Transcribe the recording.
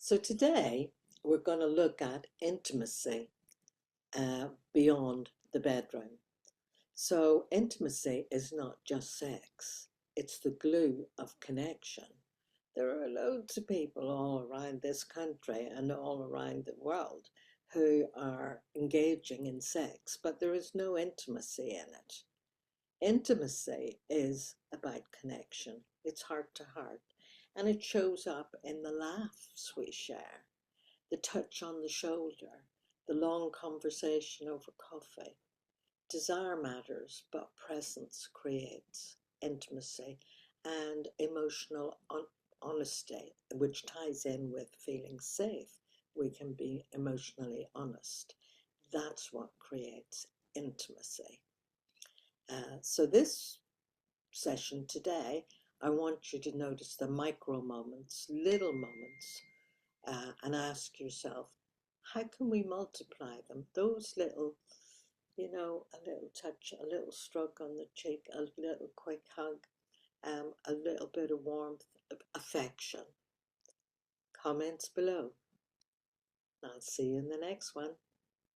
So today we're going to look at intimacy beyond the bedroom. So intimacy is not just sex, it's the glue of connection. There are loads of people all around this country and all around the world who are engaging in sex, but there is no intimacy in it. Intimacy is about connection, it's heart to heart, and it shows up in the laughs we share, the touch on the shoulder, the long conversation over coffee. Desire matters, but presence creates intimacy and emotional honesty, which ties in with feeling safe. We can be emotionally honest. That's what creates intimacy. So this session today, I want you to notice the micro moments, little moments, and ask yourself, how can we multiply them? Those little, a little touch, a little stroke on the cheek, a little quick hug, a little bit of warmth, affection. Comments below. I'll see you in the next one.